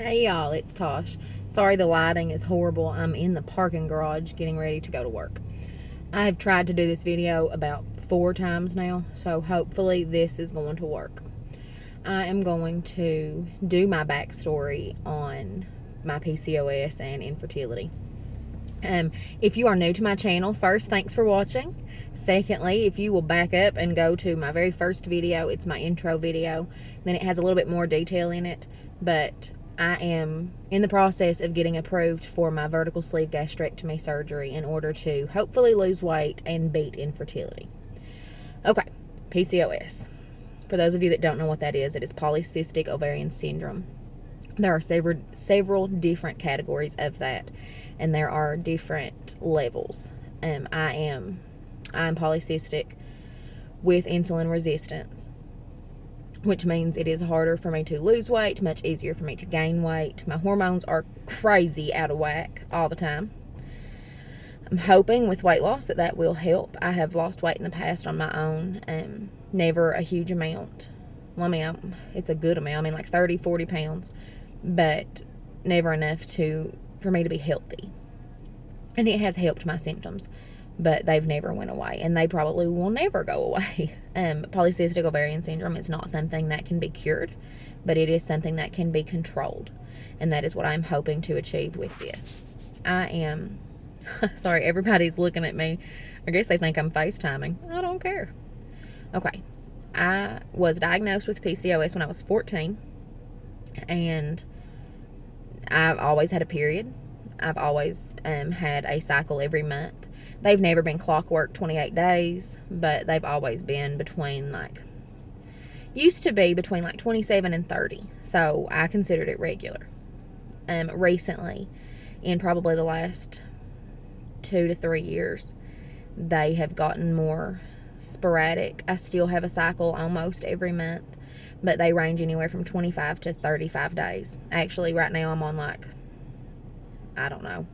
Hey y'all, it's Tosh. Sorry the lighting is horrible. I'm in the parking garage getting ready to go to work. I've tried to do this video about 4 times now, so hopefully this is going to work. I am going to do my backstory on my PCOS and infertility. If you are new to my channel, first, thanks for watching. Secondly, if you will back up and go to my very first video, it's my intro video, then it has a little bit more detail in it, but I am in the process of getting approved for my vertical sleeve gastrectomy surgery in order to hopefully lose weight and beat infertility. Okay, PCOS. For those of you that don't know what that is, it is polycystic ovarian syndrome. There are several different categories of that, and there are different levels. I'm polycystic with insulin resistance, which means it is harder for me to lose weight, much easier for me to gain weight. My hormones are crazy out of whack all the time. I'm hoping with weight loss that will help. I have lost weight in the past on my own, never a huge amount. Well, I mean, it's a good amount. I mean, like 30, 40 pounds, but never enough for me to be healthy. And it has helped my symptoms, but they've never went away, and they probably will never go away. Polycystic ovarian syndrome is not something that can be cured, but it is something that can be controlled, and that is what I'm hoping to achieve with this. I am sorry, everybody's looking at me. I guess they think I'm FaceTiming. I don't care. Okay, I was diagnosed with PCOS when I was 14, and I've always had a period. I've always had a cycle every month. They've never been clockwork 28 days, but they've always been used to be between 27 and 30. So I considered it regular. Recently, in probably the last 2 to 3 years, they have gotten more sporadic. I still have a cycle almost every month, but they range anywhere from 25 to 35 days. Actually, right now I'm on I don't know,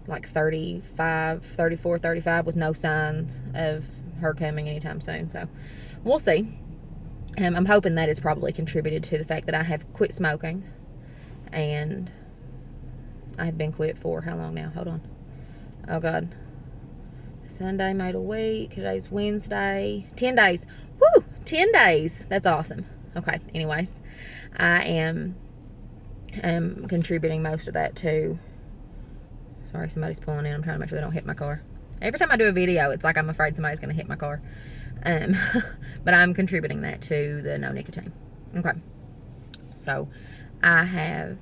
35, 34, 35 with no signs of her coming anytime soon. So we'll see. I'm hoping that has probably contributed to the fact that I have quit smoking, and I have been quit for how long now? Hold on. Oh God. Sunday made a week. Today's Wednesday. 10 days. Woo! 10 days. That's awesome. Okay. Anyways, I am contributing most of that to... Sorry, somebody's pulling in. I'm trying to make sure they don't hit my car. Every time I do a video, it's like I'm afraid somebody's going to hit my car. But I'm contributing that to the no nicotine. Okay. So, I have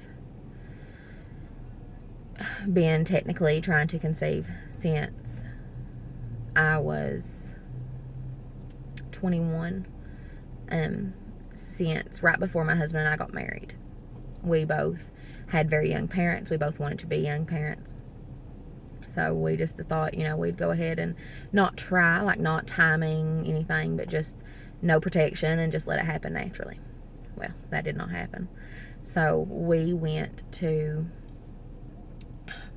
been technically trying to conceive since I was 21. Since right before my husband and I got married. We both had very young parents. We both wanted to be young parents. So we just thought, we'd go ahead and not try, not timing anything, but just no protection and just let it happen naturally. Well, that did not happen. So we went to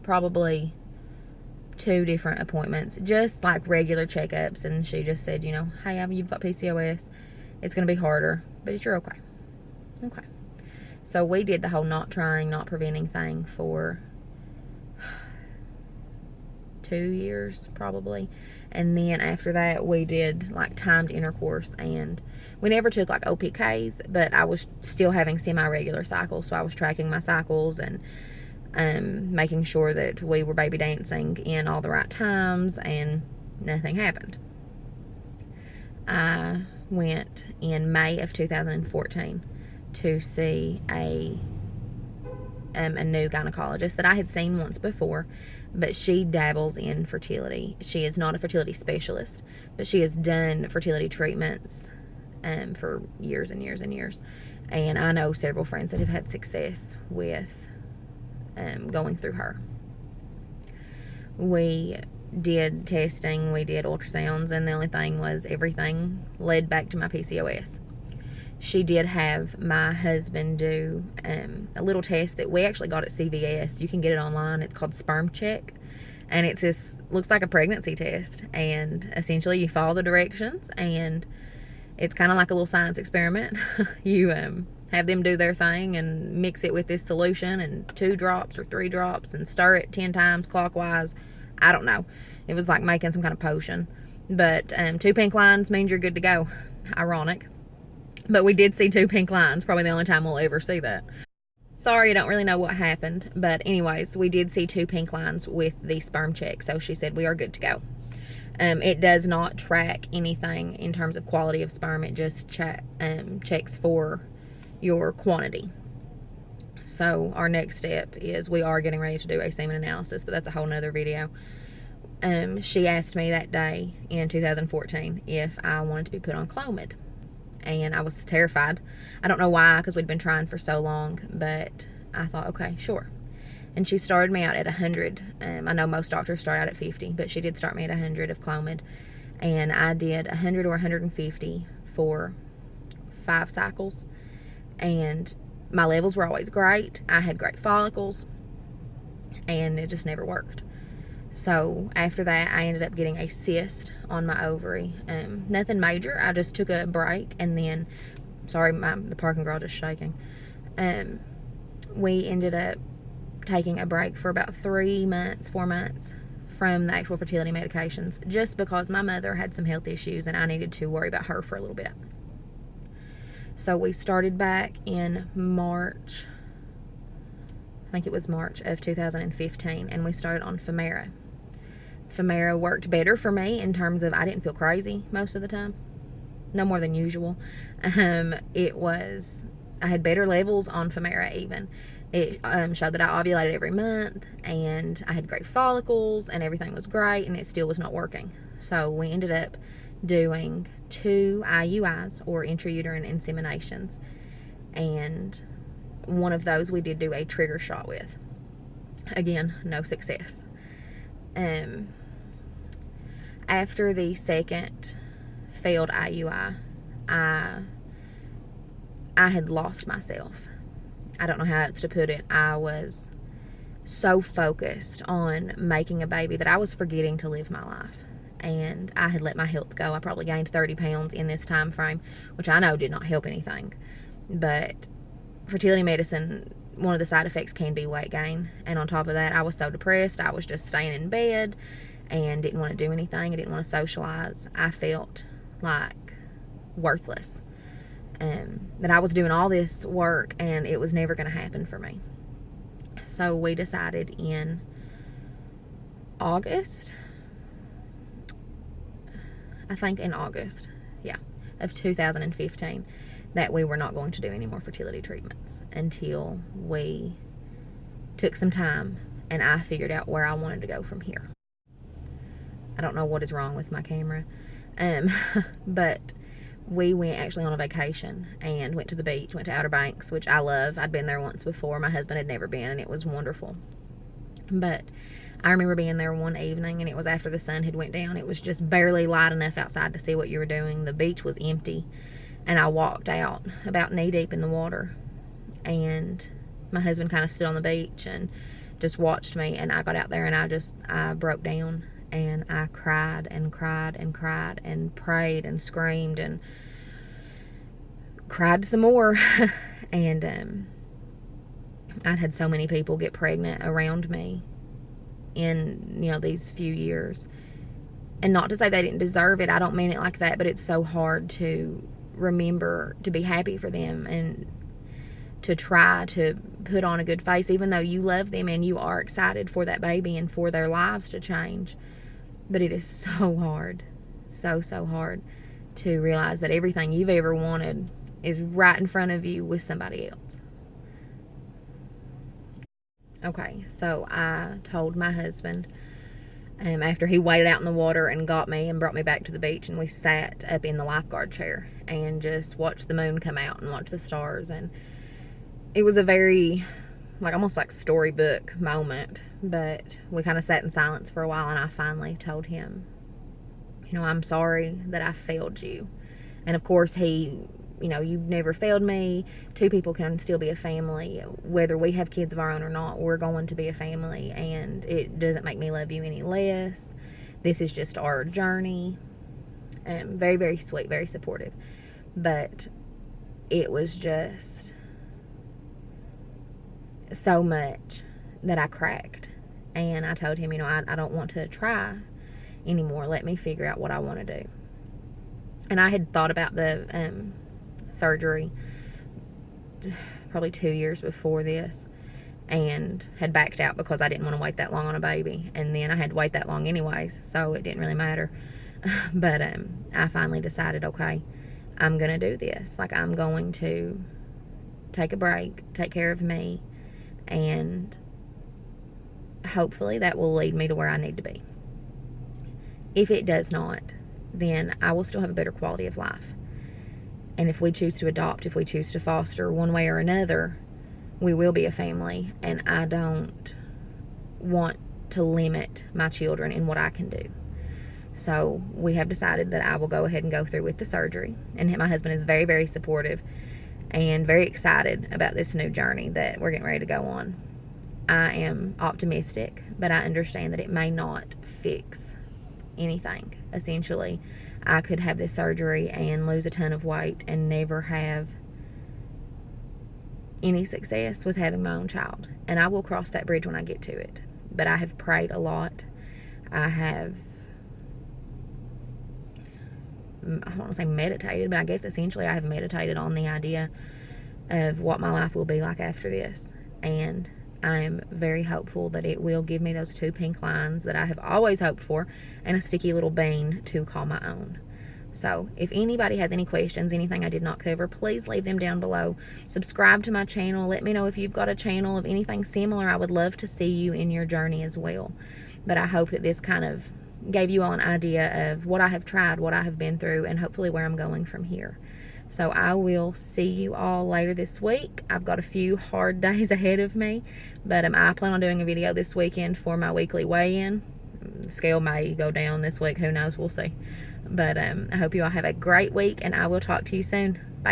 probably 2 different appointments, just regular checkups, and she just said, hey, you've got PCOS. It's going to be harder, but you're okay. Okay. So we did the whole not trying, not preventing thing for 2 years probably. And then after that, we did timed intercourse, and we never took OPKs, but I was still having semi-regular cycles. So I was tracking my cycles and making sure that we were baby dancing in all the right times, and nothing happened. I went in May of 2014 to see a new gynecologist that I had seen once before, but she dabbles in fertility. She is not a fertility specialist, but she has done fertility treatments for years and years and years. And I know several friends that have had success with going through her. We did testing, we did ultrasounds, and the only thing was everything led back to my PCOS. She did have my husband do a little test that we actually got at CVS. You can get it online. It's called Sperm Check, and it's looks like a pregnancy test, and essentially you follow the directions, and it's kind of like a little science experiment. You have them do their thing and mix it with this solution and 2 drops or 3 drops and stir it 10 times clockwise. I don't know. It was like making some kind of potion. But 2 pink lines means you're good to go. Ironic. But we did see 2 pink lines. Probably the only time we'll ever see that. Sorry, I don't really know what happened. But anyways, we did see 2 pink lines with the sperm check. So she said we are good to go. It does not track anything in terms of quality of sperm. It just checks for your quantity. So our next step is we are getting ready to do a semen analysis, but that's a whole nother video. She asked me that day in 2014 if I wanted to be put on Clomid, and I was terrified. I don't know why, because we'd been trying for so long, but I thought, okay, sure. And she started me out at 100. I know most doctors start out at 50, but she did start me at 100 of Clomid, and I did 100 or 150 for 5 cycles, and my levels were always great. I had great follicles, and it just never worked. So after that, I ended up getting a cyst on my ovary. Nothing major. I just took a break, and then, sorry, the parking garage is shaking. We ended up taking a break for about 4 months from the actual fertility medications, just because my mother had some health issues and I needed to worry about her for a little bit. So we started back in March, I think it was March of 2015, and we started on Femera. Femera worked better for me in terms of I didn't feel crazy most of the time, no more than usual. I had better levels on Femera even. It showed that I ovulated every month, and I had great follicles, and everything was great, and it still was not working. So we ended up doing 2 IUIs, or intrauterine inseminations, and one of those we did do a trigger shot with. Again, no success. After the second failed IUI, I had lost myself. I don't know how else to put it. I was so focused on making a baby that I was forgetting to live my life. And I had let my health go. I probably gained 30 pounds in this time frame, which I know did not help anything. But fertility medicine, one of the side effects can be weight gain. And on top of that, I was so depressed. I was just staying in bed and didn't want to do anything. I didn't want to socialize. I felt like worthless. That I was doing all this work and it was never going to happen for me. So we decided in August, of 2015, that we were not going to do any more fertility treatments until we took some time and I figured out where I wanted to go from here. I don't know what is wrong with my camera, but we went actually on a vacation and went to the beach, went to Outer Banks, which I love. I'd been there once before. My husband had never been, and it was wonderful. But I remember being there one evening, and it was after the sun had went down. It was just barely light enough outside to see what you were doing. The beach was empty, and I walked out about knee deep in the water, and my husband kind of stood on the beach and just watched me, and I got out there, and I broke down. And I cried and cried and cried and prayed and screamed and cried some more. And I'd had so many people get pregnant around me in, these few years. And not to say they didn't deserve it. I don't mean it like that. But it's so hard to remember to be happy for them and to try to put on a good face, even though you love them and you are excited for that baby and for their lives to change. But it is so hard, so hard to realize that everything you've ever wanted is right in front of you with somebody else. Okay, so I told my husband, after he waded out in the water and got me and brought me back to the beach, and we sat up in the lifeguard chair and just watched the moon come out and watched the stars. And it was a very, almost like storybook moment. But we kind of sat in silence for a while, and I finally told him, I'm sorry that I failed you. And of course you've never failed me. 2 people can still be a family. Whether we have kids of our own or not, we're going to be a family, and it doesn't make me love you any less. This is just our journey. Very, very sweet, very supportive. But it was just so much that I cracked. And I told him, I don't want to try anymore. Let me figure out what I want to do. And I had thought about the surgery probably 2 years before this, and had backed out because I didn't want to wait that long on a baby. And then I had to wait that long anyways, so it didn't really matter. But I finally decided, okay, I'm going to do this. Like, I'm going to take a break, take care of me, and hopefully that will lead me to where I need to be. If it does not, then I will still have a better quality of life. And if we choose to adopt, if we choose to foster one way or another, we will be a family. And I don't want to limit my children in what I can do. So we have decided that I will go ahead and go through with the surgery. And my husband is very, very supportive and very excited about this new journey that we're getting ready to go on. I am optimistic, but I understand that it may not fix anything. Essentially, I could have this surgery and lose a ton of weight and never have any success with having my own child. And I will cross that bridge when I get to it. But I have prayed a lot. I don't want to say meditated, but I guess essentially I have meditated on the idea of what my life will be like after this. And I am very hopeful that it will give me those 2 pink lines that I have always hoped for, and a sticky little bean to call my own. So if anybody has any questions, anything I did not cover, please leave them down below. Subscribe to my channel. Let me know if you've got a channel of anything similar. I would love to see you in your journey as well. But I hope that this kind of gave you all an idea of what I have tried, what I have been through, and hopefully where I'm going from here. So I will see you all later this week. I've got a few hard days ahead of me, but I plan on doing a video this weekend for my weekly weigh-in. The scale may go down this week. Who knows? We'll see. But I hope you all have a great week, and I will talk to you soon.